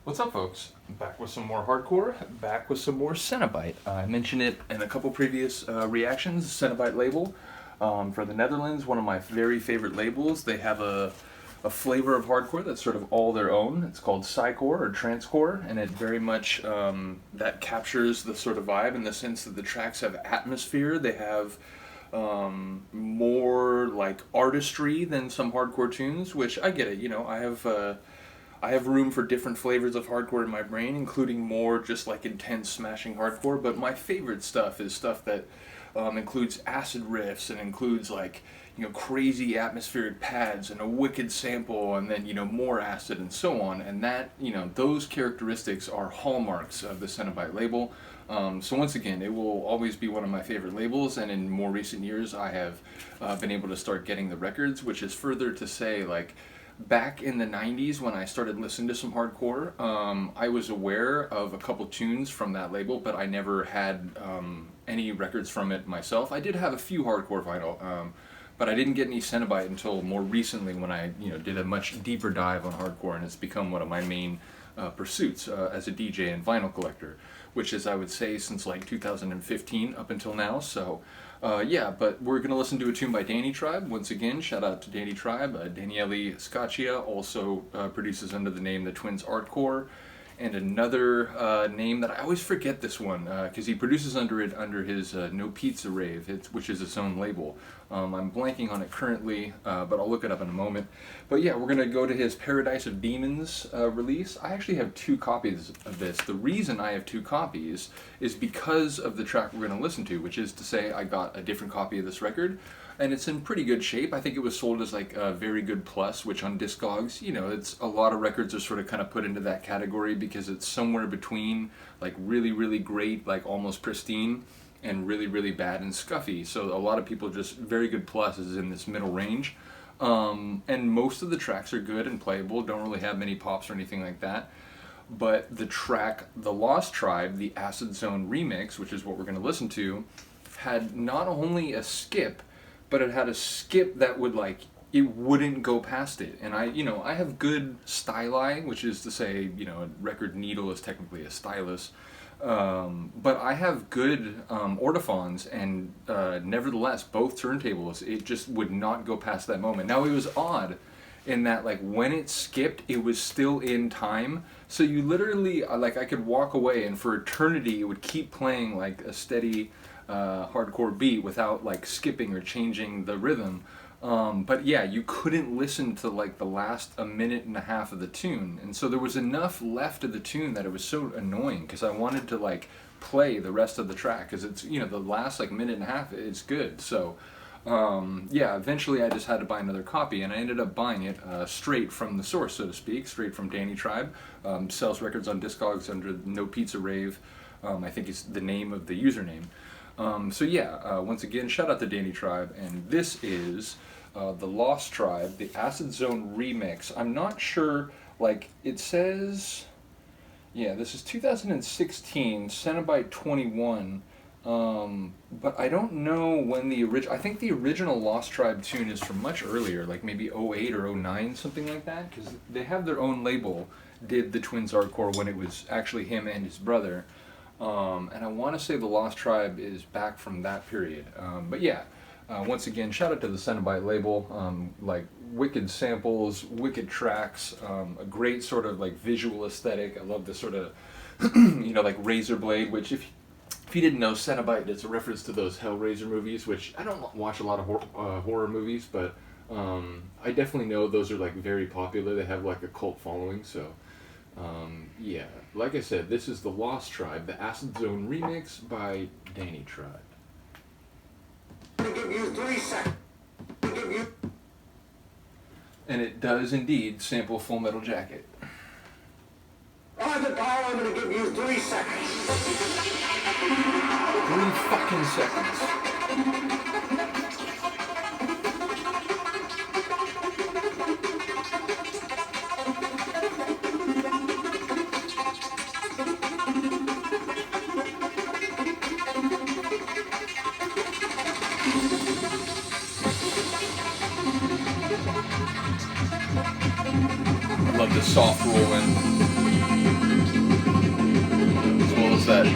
What's up, folks? Back with some more hardcore, back with some more Cenobite. I mentioned it in a couple previous reactions, Cenobite label for the Netherlands, one of my very favorite labels. They have a flavor of hardcore that's sort of all their own. It's called psycore or transcore, and it very much, that captures the sort of vibe in the sense that the tracks have atmosphere. They have more like artistry than some hardcore tunes, which I get it, you know, I have room for different flavors of hardcore in my brain, including more just like intense smashing hardcore, but my favorite stuff is stuff that includes acid riffs and includes like, you know, crazy atmospheric pads and a wicked sample and then, you know, more acid and so on. And that, you know, those characteristics are hallmarks of the Cenobite label. So once again, it will always be one of my favorite labels, and in more recent years I have been able to start getting the records, which is further to say, like, back in the 90s when I started listening to some hardcore, I was aware of a couple tunes from that label, but I never had any records from it myself. I did have a few hardcore vinyl, but I didn't get any Cenobite until more recently when I, you know, did a much deeper dive on hardcore, and it's become one of my main pursuits as a DJ and vinyl collector, which is, I would say, since like 2015 up until now. So yeah, but we're going to listen to a tune by Danytribe. Once again, shout out to Danytribe. Daniele Scaccia also produces under the name the Twins Artcore. And another name that I always forget this one, because he produces under his No Pizza Rave, which is its own label. I'm blanking on it currently, but I'll look it up in a moment. But yeah, we're going to go to his Paradise of Demons release. I actually have 2 copies of this. The reason I have 2 copies is because of the track we're going to listen to, which is to say I got a different copy of this record. And it's in pretty good shape. I think it was sold as like a very good plus, which on Discogs, you know, it's a lot of records are sort of kind of put into that category because it's somewhere between like really, really great, like almost pristine, and really, really bad and scuffy. So a lot of people just very good plus is in this middle range. And most of the tracks are good and playable, don't really have many pops or anything like that. But the track, The Lost Tribe, the Acid Zone remix, which is what we're going to listen to, had not only a skip, but it had a skip that would like, it wouldn't go past it. And I, you know, I have good styli, which is to say, you know, a record needle is technically a stylus. But I have good ortophons, and nevertheless, both turntables, it just would not go past that moment. Now, it was odd in that, like, when it skipped, it was still in time. So you literally, like, I could walk away, and for eternity, it would keep playing, like, a steady hardcore beat without like skipping or changing the rhythm. But yeah, you couldn't listen to like the last a minute and a half of the tune, and so there was enough left of the tune that it was so annoying because I wanted to like play the rest of the track because it's, you know, the last like minute and a half is good. So yeah, eventually I just had to buy another copy, and I ended up buying it straight from the source, so to speak, straight from Danytribe. Sells records on Discogs under No Pizza Rave. I think is the name of the username. So yeah, once again, shout out to Danytribe, and this is The Lost Tribe, the Acid Zone remix. I'm not sure, like, it says, yeah, this is 2016, Cenobite 21, but I don't know when the original, I think the original Lost Tribe tune is from much earlier, like maybe 08 or 09, something like that, because they have their own label, did the Twins Artcore when it was actually him and his brother. And I want to say the Lost Tribe is back from that period. But yeah, once again, shout out to the Cenobite label. Like, wicked samples, wicked tracks, a great sort of like visual aesthetic. I love this sort of, you know, like razor blade, which if you didn't know, Cenobite is a reference to those Hellraiser movies, which I don't watch a lot of horror movies, but I definitely know those are like very popular. They have like a cult following, so yeah, like I said, this is The Lost Tribe, the Acid Zone remix by Danytribe. Give you 3 seconds. And it does indeed sample Full Metal Jacket. On the dial, I'm going to give you 3 seconds. 3 fucking seconds. I love the soft roll in. that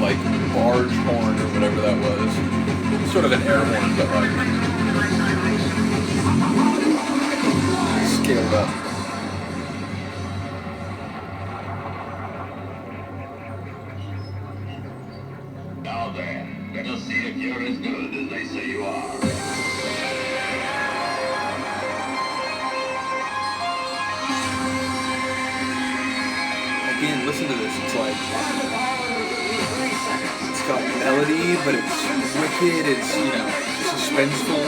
like barge horn or whatever that was. Sort of an air horn, but like scaled up. Now then, let us see if you're as good as they say you are. Again, listen to this. It's like it's got melody, but it's wicked. It's, you know, suspenseful.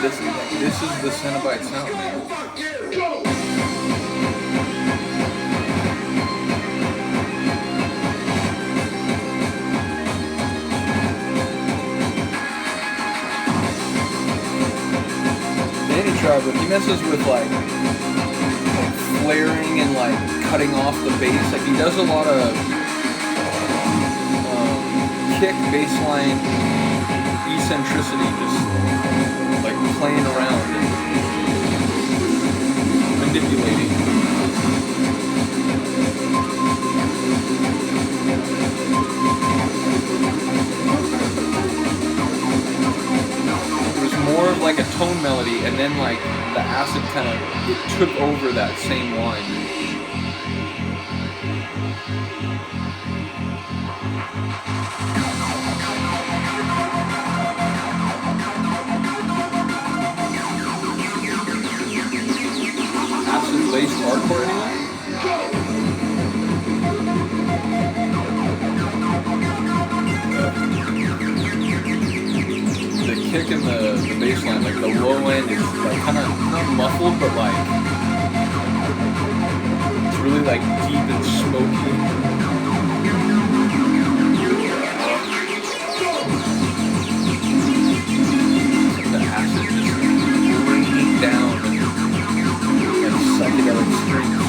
This is the Cenobite sound, man. Danytribe, he messes with like flaring and like cutting off the bass. Like he does a lot of kick, bassline, eccentricity, just like playing around and manipulating. It was more of like a tone melody, and then like the acid kind of, it took over that same line. Acid-laced hardcore anyway? The kick and the bass line, like the low end is like kind of not muffled, but like it's really like deep and smoky. The acid just raining down and psychedelic strings.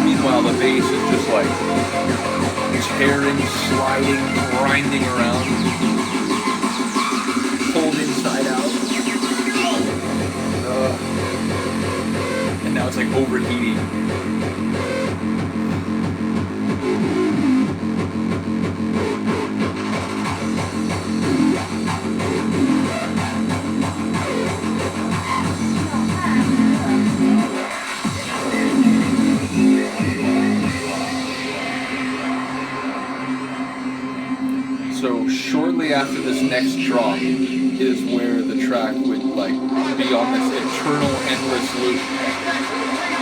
Meanwhile, the bass is just like tearing, sliding, grinding around, pulled inside out. And now it's like overheating. So shortly after this next drop is where the track would like be on this eternal endless loop,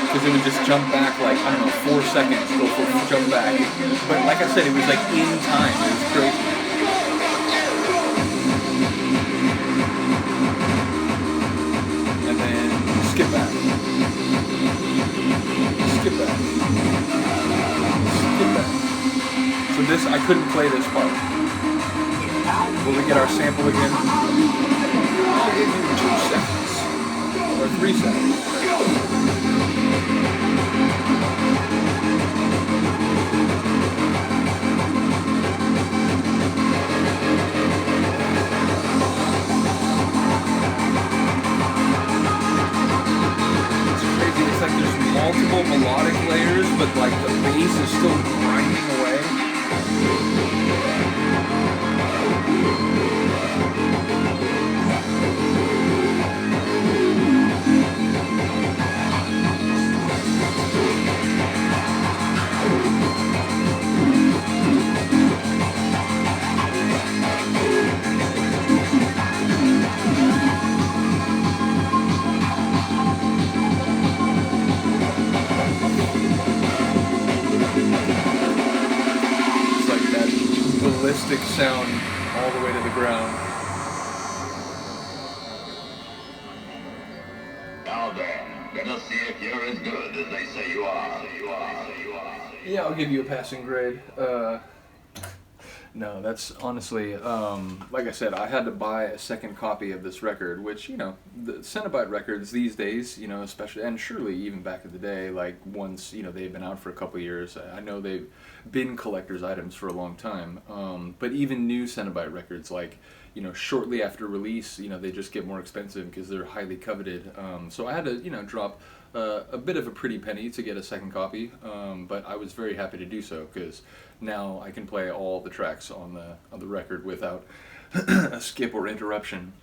because it would just jump back like, I don't know, 4 seconds, go for jump back. But like I said, it was like in time. It was crazy. And then skip back. Skip back. Skip back. So this, I couldn't play this part. Will we get our sample again? I'll give you 2 seconds. Or 3 seconds. It's crazy. It's like there's multiple melodic layers, but like the bass is still grinding away. Ballistic sound all the way to the ground. Now then, let us see if you're as good as they say you are. Yeah, I'll give you a passing grade. No, that's honestly, like I said, I had to buy a second copy of this record, which, you know, the Cenobite records these days, you know, especially, and surely even back in the day, like once, you know, they've been out for a couple of years, I know they've been collector's items for a long time, but even new Cenobite records, like, you know, shortly after release, you know, they just get more expensive because they're highly coveted. So I had to, you know, drop a bit of a pretty penny to get a second copy, but I was very happy to do so because now I can play all the tracks on the record without a skip or interruption.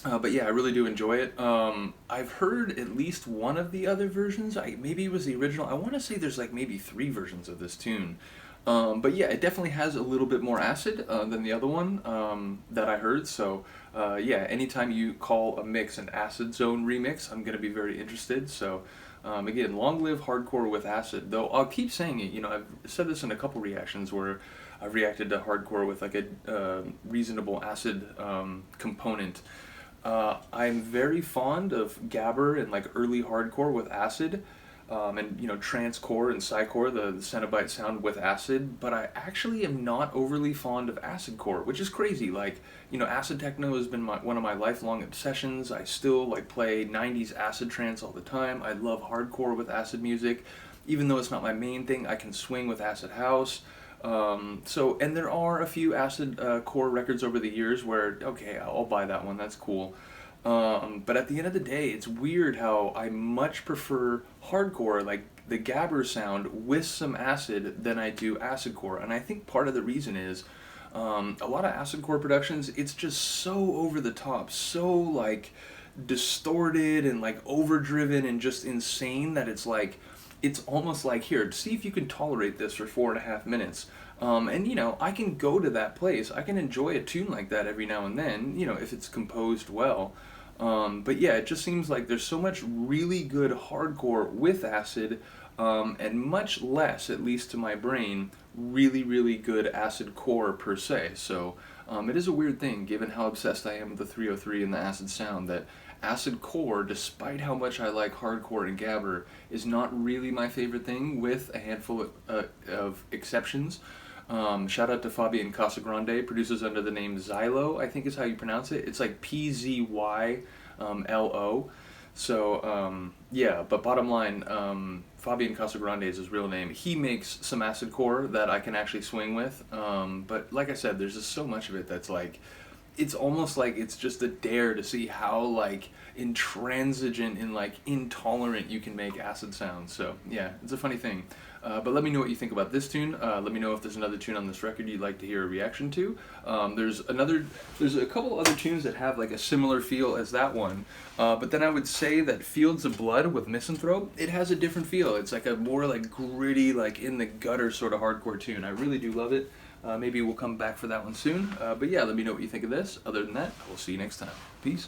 But yeah, I really do enjoy it. I've heard at least one of the other versions. Maybe it was the original. I want to say there's like maybe 3 versions of this tune. But yeah, it definitely has a little bit more acid than the other one that I heard. So yeah, anytime you call a mix an Acid Zone remix, I'm going to be very interested. So again, long live hardcore with acid. Though I'll keep saying it. You know, I've said this in a couple reactions where I've reacted to hardcore with like a reasonable acid component. I'm very fond of Gabber and like early hardcore with acid, and you know transcore and psycore, the Cenobite sound with acid. But I actually am not overly fond of acidcore, which is crazy. Like you know, acid techno has been one of my lifelong obsessions. I still like play '90s acid trance all the time. I love hardcore with acid music, even though it's not my main thing. I can swing with acid house. And there are a few acid core records over the years where, okay, I'll buy that one, that's cool. But at the end of the day, it's weird how I much prefer hardcore, like the Gabber sound, with some acid than I do acidcore. And I think part of the reason is a lot of acidcore productions, it's just so over the top, so like distorted and like overdriven and just insane that it's almost like, here, see if you can tolerate this for 4.5 minutes. And you know, I can go to that place. I can enjoy a tune like that every now and then, you know, if it's composed well. But yeah, it just seems like there's so much really good hardcore with acid, and much less, at least to my brain, really, really good acid core per se. So it is a weird thing, given how obsessed I am with the 303 and the acid sound, that acid core, despite how much I like hardcore and Gabber, is not really my favorite thing, with a handful of exceptions. Shout out to Fabian Casagrande, produces under the name Zylo, I think is how you pronounce it. It's like PZYLO. So, yeah, but bottom line, Fabian Casagrande is his real name. He makes some acid core that I can actually swing with. But like I said, there's just so much of it that's like, it's almost like it's just a dare to see how like intransigent and like intolerant you can make acid sounds. So yeah, it's a funny thing. But let me know what you think about this tune. Let me know if there's another tune on this record you'd like to hear a reaction to. There's a couple other tunes that have like a similar feel as that one. But then I would say that Fields of Blood with Misanthrope, it has a different feel. It's like a more like gritty, like in the gutter sort of hardcore tune. I really do love it. Maybe we'll come back for that one soon. But yeah, let me know what you think of this. Other than that, I will see you next time. Peace.